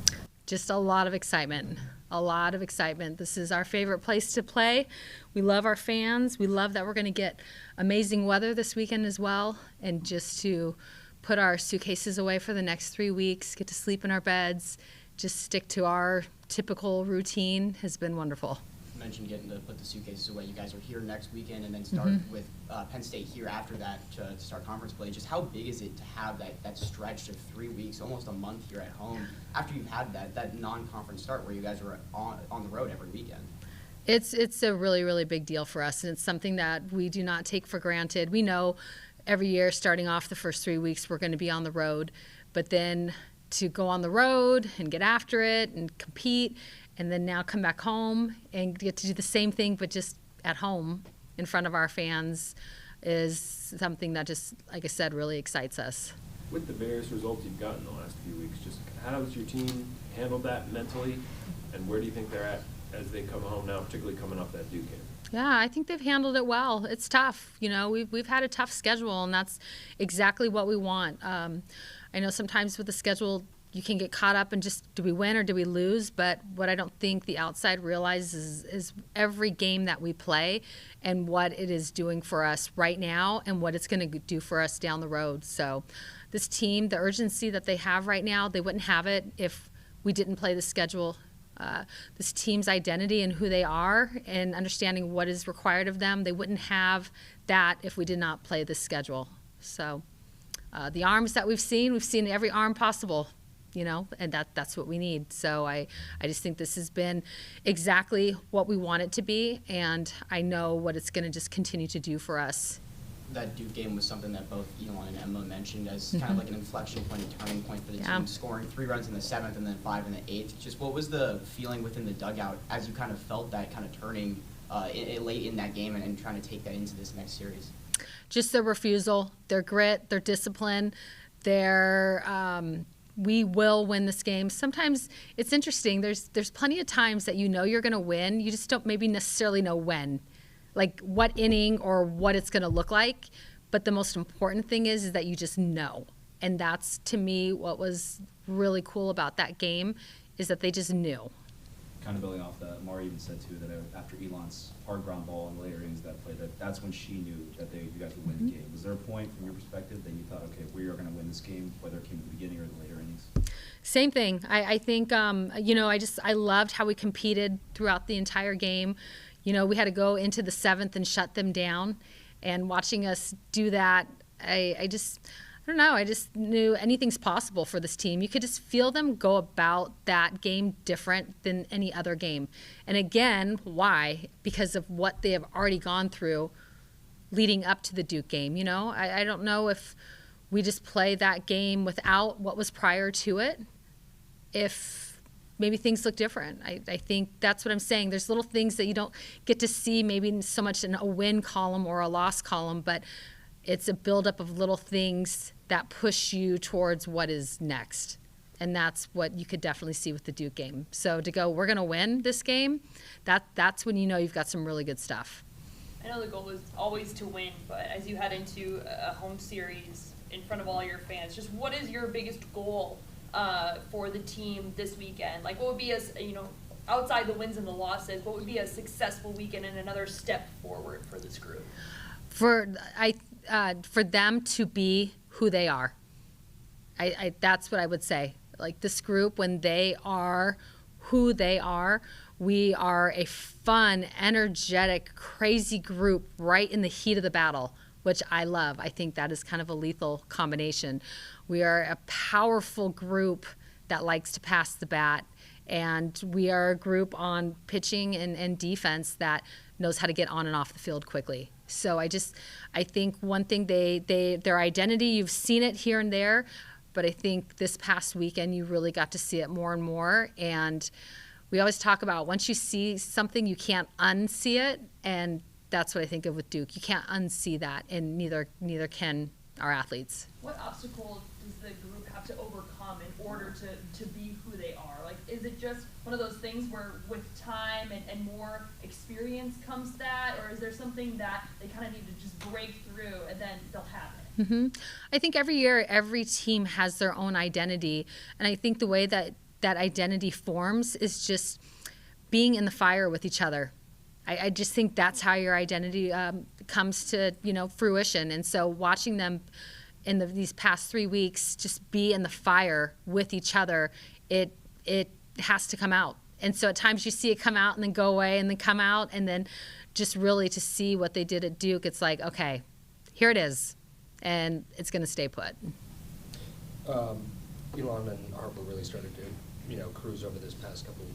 Just a lot of excitement. A lot of excitement. This is our favorite place to play. We love our fans. We love that we're going to get amazing weather this weekend as well. And just to put our suitcases away for the next 3 weeks, get to sleep in our beds, just stick to our typical routine has been wonderful. Mentioned getting to put the suitcases away. You guys are here next weekend and then start with Penn State here after that to start conference play. Just how big is it to have that stretch of 3 weeks, almost a month here at home after you've had that non-conference start where you guys are on the road every weekend? It's a really, really big deal for us, and it's something that we do not take for granted. We know every year starting off the first 3 weeks we're going to be on the road, but then to go on the road and get after it and compete and then now come back home and get to do the same thing but just at home in front of our fans is something that just, like I said, really excites us. With the various results you've gotten the last few weeks, just how has your team handled that mentally, and where do you think they're at as they come home now, particularly coming off that Duke game? Yeah, I think they've handled it well. It's tough. You know, we've had a tough schedule, and that's exactly what we want. I know sometimes with the schedule you can get caught up in just, do we win or do we lose? But what I don't think the outside realizes is every game that we play and what it is doing for us right now and what it's going to do for us down the road. So this team, the urgency that they have right now, they wouldn't have it if we didn't play the schedule. This team's identity and who they are and understanding what is required of them, they wouldn't have that if we did not play the schedule. So the arms that we've seen every arm possible, and that's what we need. So I just think this has been exactly what we want it to be, and I know what it's going to just continue to do for us. That Duke game was something that both Elon and Emma mentioned as kind of like an inflection point, a turning point for the team, scoring 3 runs in the 7th and then 5 in the 8th. Just what was the feeling within the dugout as you kind of felt that kind of turning late in that game and trying to take that into this next series? Just their refusal, their grit, their discipline, we will win this game. Sometimes it's interesting. There's plenty of times that you're going to win. You just don't maybe necessarily know when, like what inning or what it's going to look like. But the most important thing is that you just know. And that's, to me, what was really cool about that game is that they just knew. Kind of building off that, Mari even said, too, that after Elon's hard ground ball in the later innings of that play, that's when she knew that you guys would win the game. Was there a point from your perspective that you thought, okay, we are going to win this game, whether it came at the beginning or the later innings? Same thing. I think, I loved how we competed throughout the entire game. We had to go into the 7th and shut them down. And watching us do that, I don't know. I just knew anything's possible for this team. You could just feel them go about that game different than any other game. And again, why? Because of what they have already gone through leading up to the Duke game. I don't know if we just play that game without what was prior to it, if maybe things look different. I think that's what I'm saying. There's little things that you don't get to see maybe so much in a win column or a loss column, but it's a buildup of little things that push you towards what is next. And that's what you could definitely see with the Duke game. So to go, we're going to win this game, that's when you've got some really good stuff. I know the goal was always to win, but as you head into a home series in front of all your fans, just what is your biggest goal for the team this weekend? Like, what would be outside the wins and the losses, what would be a successful weekend and another step forward for this group? For them to be who they are. That's what I would say. Like, this group, when they are who they are, we are a fun, energetic, crazy group right in the heat of the battle, which I love. I think that is kind of a lethal combination. We are a powerful group that likes to pass the bat, and we are a group on pitching and defense that knows how to get on and off the field quickly. So I think one thing, their identity, you've seen it here and there, but I think this past weekend you really got to see it more and more. And we always talk about once you see something, you can't unsee it, and that's what I think of with Duke. You can't unsee that, and neither can our athletes. What obstacle does the group have to overcome in order to be who they are? Like, is it just one of those things where with time and more experience comes that, or is there something that they kind of need to just break through and then they'll have it? Mm-hmm. I think every year, every team has their own identity, and I think the way that identity forms is just being in the fire with each other. I just think that's how your identity comes to fruition. And so watching them in these past 3 weeks just be in the fire with each other, it has to come out. And so at times you see it come out and then go away and then come out, and then just really to see what they did at Duke, it's like, okay, here it is, and it's going to stay put. Elon and Harper really started to cruise over this past couple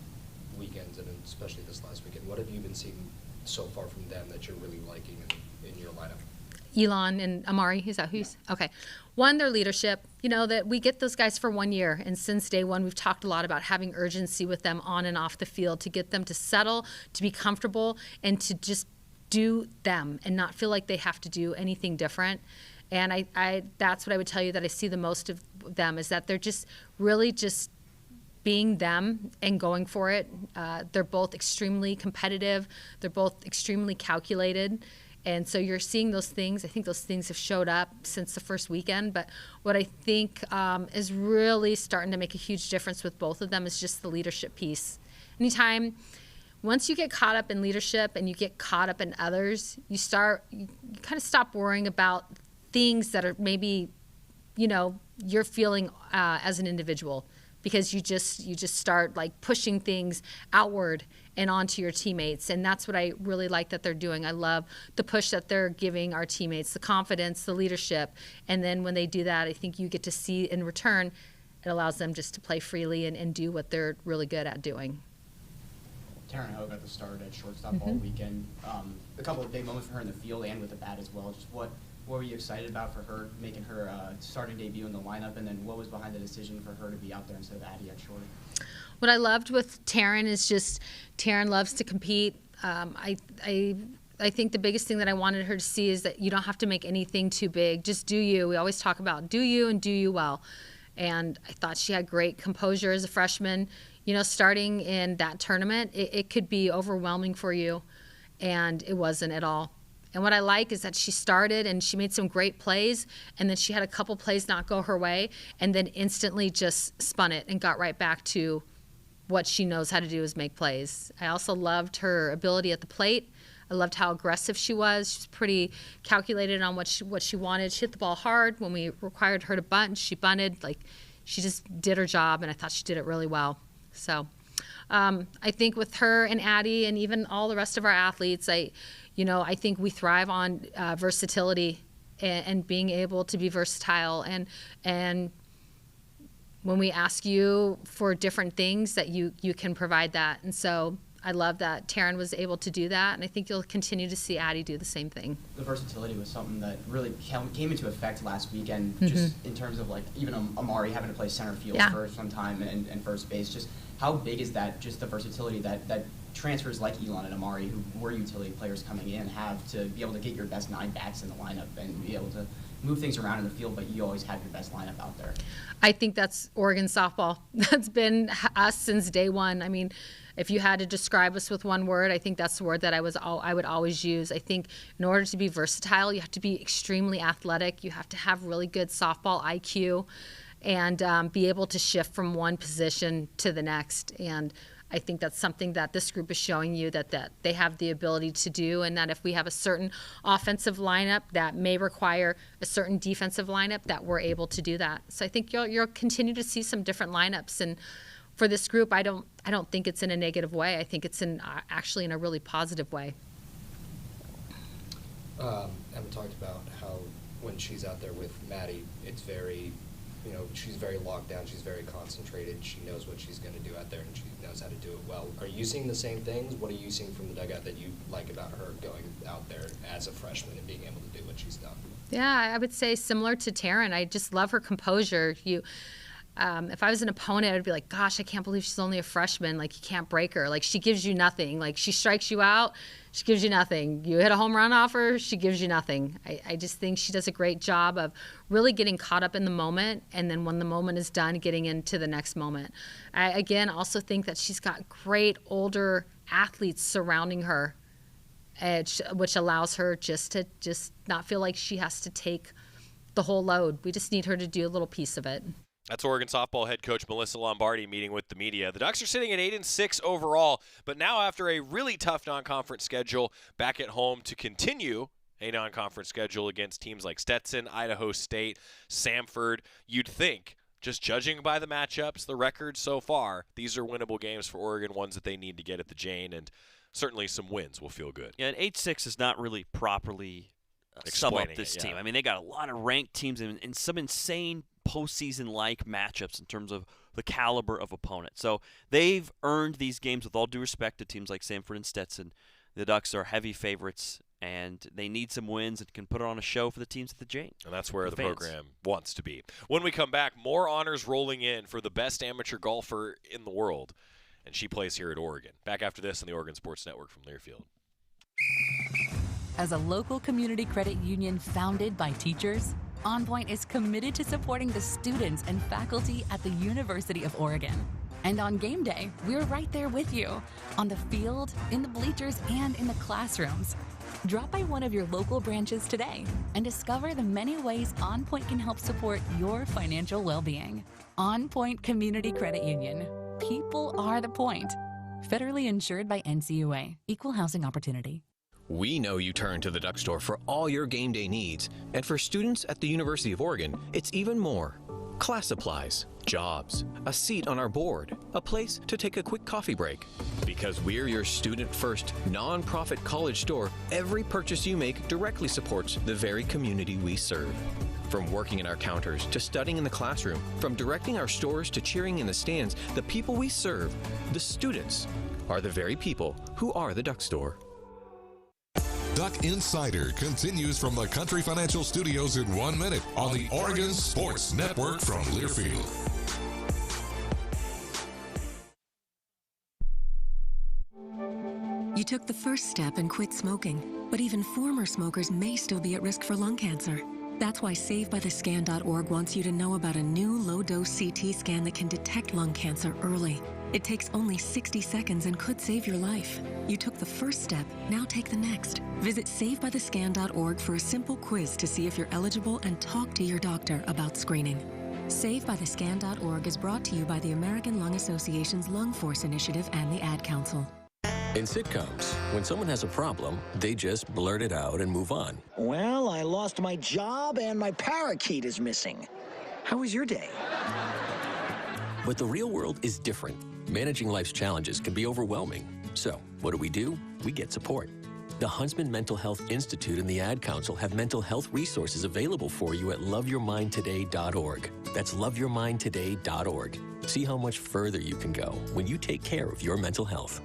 weekends, and especially this last weekend. What have you been seeing so far from them that you're really liking in your lineup? Elon and Amari, is that who's? Yeah. Okay. One, their leadership, that we get those guys for 1 year. And since day one, we've talked a lot about having urgency with them on and off the field to get them to settle, to be comfortable, and to just do them and not feel like they have to do anything different. And I that's what I would tell you that I see the most of them, is that they're just really just being them and going for it. They're both extremely competitive. They're both extremely calculated. And so you're seeing those things. I think those things have showed up since the first weekend. But what I think is really starting to make a huge difference with both of them is just the leadership piece. Once you get caught up in leadership and you get caught up in others, you kind of stop worrying about things that are maybe, you're feeling as an individual, because you just start like pushing things outward and onto your teammates. And that's what I really like that they're doing. I love the push that they're giving our teammates, the confidence, the leadership. And then when they do that, I think you get to see in return, it allows them just to play freely and do what they're really good at doing. Taryn Hogue got the start at shortstop all weekend. A couple of big moments for her in the field and with the bat as well. Just what were you excited about for her, making her starting debut in the lineup, and then what was behind the decision for her to be out there instead of Addie at short? What I loved with Taryn is just Taryn loves to compete. I think the biggest thing that I wanted her to see is that you don't have to make anything too big. Just do you. We always talk about do you and do you well. And I thought she had great composure as a freshman. Starting in that tournament, it could be overwhelming for you, and it wasn't at all. And what I like is that she started and she made some great plays, and then she had a couple plays not go her way, and then instantly just spun it and got right back to what she knows how to do, is make plays. I also loved her ability at the plate. I loved how aggressive she was. She was pretty calculated on what she wanted. She hit the ball hard. When we required her to bunt, she bunted. She just did her job, and I thought she did it really well. So I think with her and Addie and even all the rest of our athletes, I think we thrive on versatility and being able to be versatile. And when we ask you for different things, that you can provide that. And so I love that Taryn was able to do that, and I think you'll continue to see Addie do the same thing. The versatility was something that really came into effect last weekend, just in terms of even Amari having to play center field for some time and first base. Just how big is that, just the versatility that transfers like Elon and Amari, who were utility players coming in, have to be able to get your best 9 bats in the lineup and be able to move things around in the field, but you always have your best lineup out there? I think that's Oregon softball. That's been us since day one. I mean, if you had to describe us with one word, I think that's the word that I would always use. I think in order to be versatile, you have to be extremely athletic. You have to have really good softball IQ and be able to shift from one position to the next. And I think that's something that this group is showing you that they have the ability to do, and that if we have a certain offensive lineup that may require a certain defensive lineup, that we're able to do that. So I think you'll continue to see some different lineups. And for this group, I don't think it's in a negative way. I think it's actually in a really positive way. Emma talked about how when she's out there with Maddie, it's very, she's very locked down. She's very concentrated. She knows what she's going to do out there, and she knows how to do it well. Are you seeing the same things? What are you seeing from the dugout that you like about her going out there as a freshman and being able to do what she's done? Yeah, I would say similar to Taryn. I just love her composure. If I was an opponent, I'd be like, gosh, I can't believe she's only a freshman. You can't break her. She gives you nothing. She strikes you out, she gives you nothing. You hit a home run off her, she gives you nothing. I just think she does a great job of really getting caught up in the moment, and then when the moment is done, getting into the next moment. I, again, also think that she's got great older athletes surrounding her, which allows her just not feel like she has to take the whole load. We just need her to do a little piece of it. That's Oregon softball head coach Melissa Lombardi meeting with the media. The Ducks are sitting at 8-6 overall, but now after a really tough non-conference schedule, back at home to continue a non-conference schedule against teams like Stetson, Idaho State, Samford. You'd think, just judging by the matchups, the record so far, these are winnable games for Oregon, ones that they need to get at the Jane, and certainly some wins will feel good. Yeah, and 8-6 is not really properly sum up this team. I mean, they got a lot of ranked teams and some insane postseason-like matchups in terms of the caliber of opponent. So they've earned these games with all due respect to teams like Samford and Stetson. The Ducks are heavy favorites, and they need some wins and can put on a show for the teams at the Jane. And that's where the program wants to be. When we come back, more honors rolling in for the best amateur golfer in the world, and she plays here at Oregon. Back after this on the Oregon Sports Network from Learfield. As a local community credit union founded by teachers, OnPoint is committed to supporting the students and faculty at the University of Oregon. And on game day, we're right there with you, on the field, in the bleachers, and in the classrooms. Drop by one of your local branches today and discover the many ways OnPoint can help support your financial well-being. OnPoint Community Credit Union. People are the point. Federally insured by NCUA. Equal housing opportunity. We know you turn to the Duck Store for all your game day needs, and for students at the University of Oregon, it's even more. Class supplies, jobs, a seat on our board, a place to take a quick coffee break. Because we're your student-first, non-profit college store, every purchase you make directly supports the very community we serve. From working at our counters to studying in the classroom, from directing our stores to cheering in the stands, the people we serve, the students, are the very people who are the Duck Store. Duck Insider continues from the Country Financial Studios in 1 minute on the Oregon Sports Network from Learfield. You took the first step and quit smoking, but even former smokers may still be at risk for lung cancer. That's why SaveByTheScan.org wants you to know about a new low-dose CT scan that can detect lung cancer early. It takes only 60 seconds and could save your life. You took the first step, now take the next. Visit SaveByTheScan.org for a simple quiz to see if you're eligible and talk to your doctor about screening. SaveByTheScan.org is brought to you by the American Lung Association's Lung Force Initiative and the Ad Council. In sitcoms, when someone has a problem, they just blurt it out and move on. Well, I lost my job and my parakeet is missing. How was your day? But the real world is different. Managing life's challenges can be overwhelming. So, what do? We get support. The Huntsman Mental Health Institute and the Ad Council have mental health resources available for you at loveyourmindtoday.org. That's loveyourmindtoday.org. See how much further you can go when you take care of your mental health.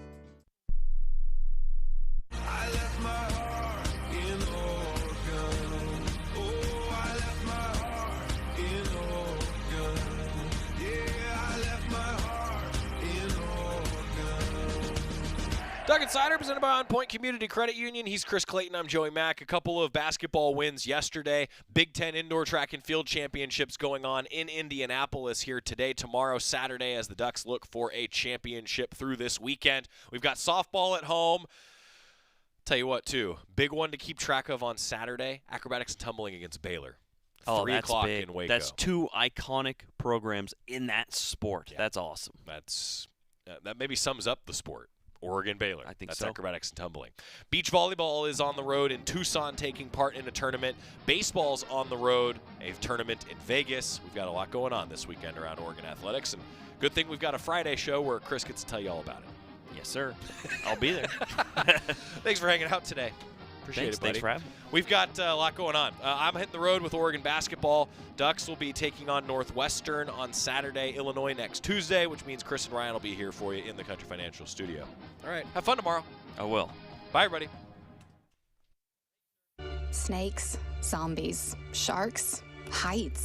Duck Insider, presented by OnPoint Community Credit Union. He's Chris Clayton. I'm Joey Mack. A couple of basketball wins yesterday. Big Ten Indoor Track and Field Championships going on in Indianapolis here today, tomorrow, Saturday, as the Ducks look for a championship through this weekend. We've got softball at home. Tell you what, too, big one to keep track of on Saturday, acrobatics and tumbling against Baylor. 3 o'clock big. in Waco. That's 2 iconic programs in that sport. Yeah. That's awesome. That maybe sums up the sport. Oregon Baylor. I think That's so. acrobatics and tumbling. Beach volleyball is on the road in Tucson, taking part in a tournament. Baseball's on the road, a tournament in Vegas. We've got a lot going on this weekend around Oregon athletics, and good thing we've got a Friday show where Chris gets to tell you all about it. Yes, sir. I'll be there. Thanks for hanging out today. Appreciate it, buddy. Thanks for having me. We've got a lot going on. I'm hitting the road with Oregon basketball. Ducks will be taking on Northwestern on Saturday, Illinois next Tuesday, which means Chris and Ryan will be here for you in the Country Financial Studio. All right, have fun tomorrow. I will. Bye, everybody. Snakes, zombies, sharks, heights.